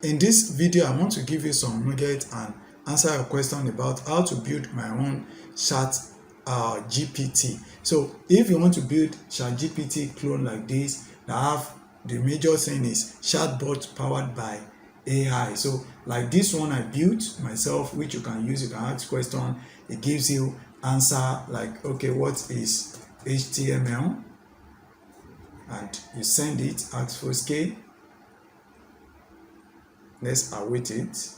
In this video, I want to give you some nuggets and answer a question about how to build my own ChatGPT. So if you want to build ChatGPT clone like this, the major thing is Chatbot powered by AI. So like this one I built myself, which you can use. You can ask question, it gives you answer like, okay, what is HTML? And you send it, ask Foskaay. Let's await it.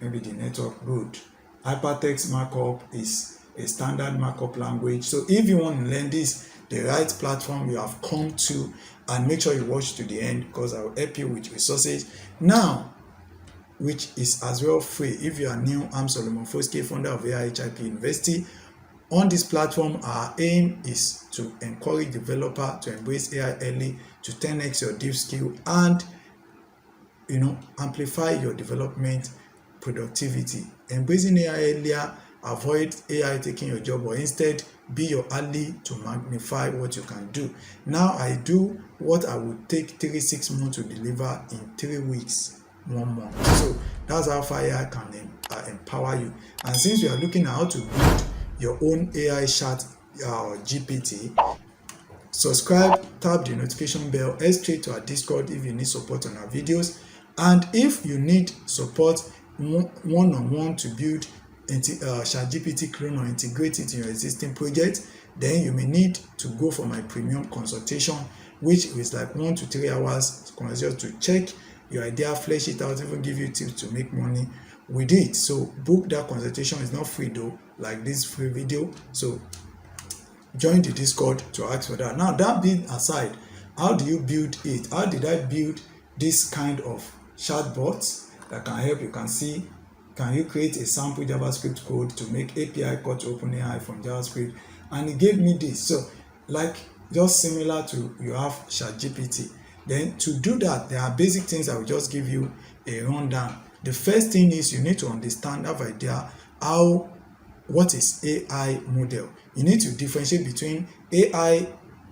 Maybe the network good. Hypertext markup is a standard markup language. So if you want to learn this, the right platform you have come to, and make sure you watch to the end because I will help you with resources now, which is as well free. If you are new, I'm Solomon Foskaay, founder of AiHiPUniversity. On this platform, our aim is to encourage developers to embrace AI early, to 10x your dev skill, and amplify your development productivity. Embracing AI earlier, avoid AI taking your job, or instead be your ally to magnify what you can do. Now I do what I would take 6 months to deliver in 3 weeks, 1 month. So that's how far AI can empower you. And since we are looking at how to build your own AI chat GPT, subscribe, tap the notification bell, head straight to our Discord if you need support on our videos. And if you need support one-on-one to build ChatGPT clone or integrate it in your existing project, then you may need to go for my premium consultation, which is like 1 to 3 hours to check your idea, flesh it out, even give you tips to make money with it. So book that consultation. It's not free though, like this free video. So join the Discord to ask for that. Now that being aside, how do you build it? How did I build this kind of chatbots that can help? You can see, can you create a sample JavaScript code to make API call to OpenAI from JavaScript? And it gave me this. So like just similar to you have ChatGPT. Then to do that, there are basic things I will just give you a rundown. The first thing is you need to understand, have idea what is AI model. You need to differentiate between AI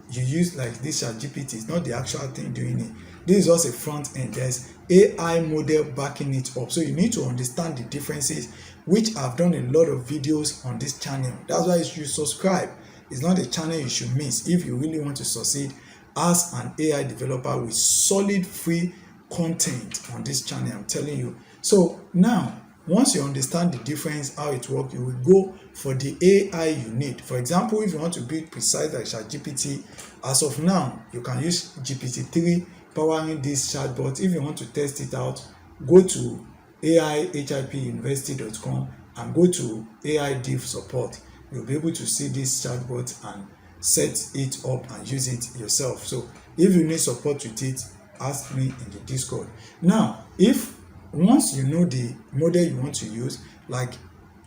you use like this ChatGPT. It's not the actual thing doing it. This is just a front end. There's AI model backing it up. So you need to understand the differences, which I've done a lot of videos on this channel. That's why you should subscribe. It's not a channel you should miss if you really want to succeed as an AI developer with solid free content on this channel, I'm telling you. So now, once you understand the difference, how it works, you will go for the AI you need. For example, if you want to build precise like ChatGPT, as of now, you can use GPT-3 powering this chatbot. If you want to test it out, go to AiHiPUniversity.com and go to AI Dev Support. You'll be able to see this chatbot and set it up and use it yourself. So if you need support with it, ask me in the Discord. Now, once you know the model you want to use, like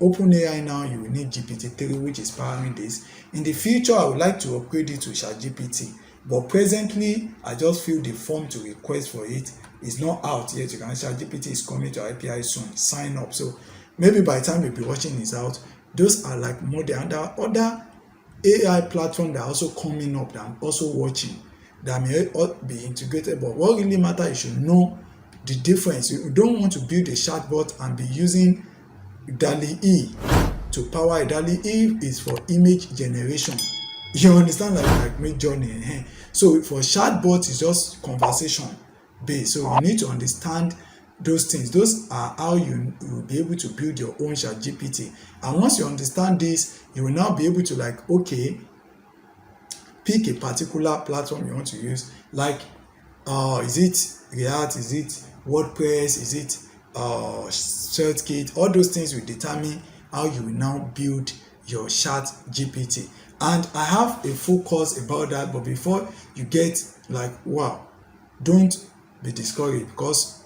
OpenAI now, you will need GPT-3, which is powering this. In the future, I would like to upgrade it to ChatGPT, but presently, I just feel the form to request for it is not out yet. You can ChatGPT is coming to API soon. Sign up. So maybe by the time you'll be watching this out, those are like model. And there are other AI platforms that are also coming up that I'm also watching that may be integrated. But what really matters, you should know the difference. You don't want to build a chatbot and be using DALL-E to power it. DALL-E is for image generation. You understand, like Midjourney. So for chatbot, it's just conversation based. So you need to understand those things. Those are how you will be able to build your own ChatGPT. And once you understand this, you will now be able to pick a particular platform you want to use. Like, is it React? Is it WordPress? Is it CertKit? All those things will determine how you will now build your ChatGPT. And I have a full course about that. But before you get wow, don't be discouraged because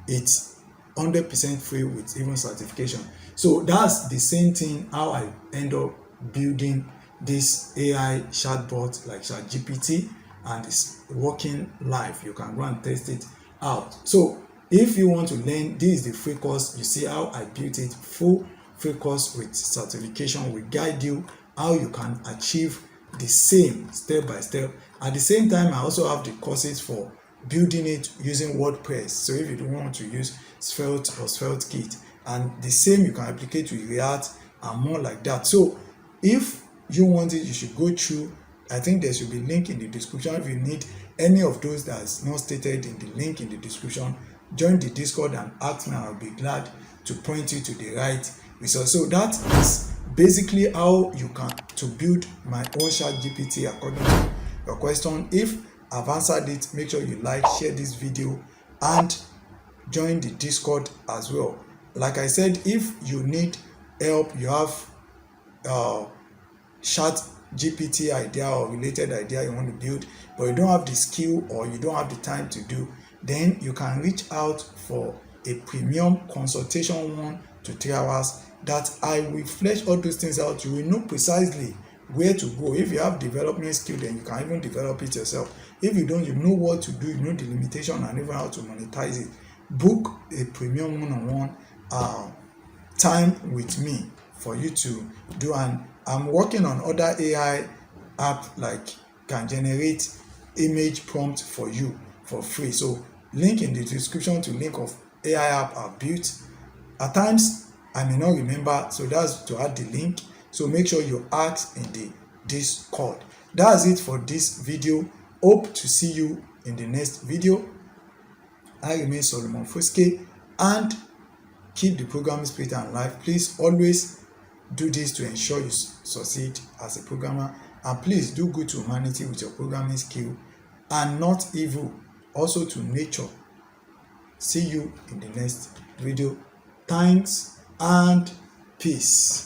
it's 100% free with even certification. So that's the same thing how I end up building this AI chatbot like ChatGPT, and it's working live. You can go and test it out. So if you want to learn, this is the free course. You see how I built it, full free course with certification. We guide you how you can achieve the same step by step. At the same time, I also have the courses for building it using WordPress. So if you don't want to use Svelte or Svelte Kit, and the same you can applicate with React and more like that. So if you want it, you should go through. I think there should be link in the description. If you need any of those that is not stated in the link in the description, join the Discord and ask me. I'll be glad to point you to the right resource. So that is basically how you can to build my own ChatGPT according to your question. If I've answered it, make sure you like, share this video, and join the Discord as well. Like I said, if you need help, you have ChatGPT idea or related idea you want to build, but you don't have the skill or you don't have the time to do, then you can reach out for a premium consultation 1 to 3 hours that I will flesh all those things out. You will know precisely where to go. If you have development skill, then you can even develop it yourself. If you don't, you know what to do, you know the limitation and even how to monetize it. Book a premium one-on-one time with me for you to do. And I'm working on other AI app like can generate image prompt for you for free. So link in the description to link of AI app I've built. At times I may not remember, so that's to add the link. So make sure you ask in the Discord. That's it for this video. Hope to see you in the next video. I remain Solomon Foskaay, and keep the programming spirit and life. Please always do this to ensure you succeed as a programmer, and please do good to humanity with your programming skill and not evil, also to nature. See you in the next video. Thanks and peace.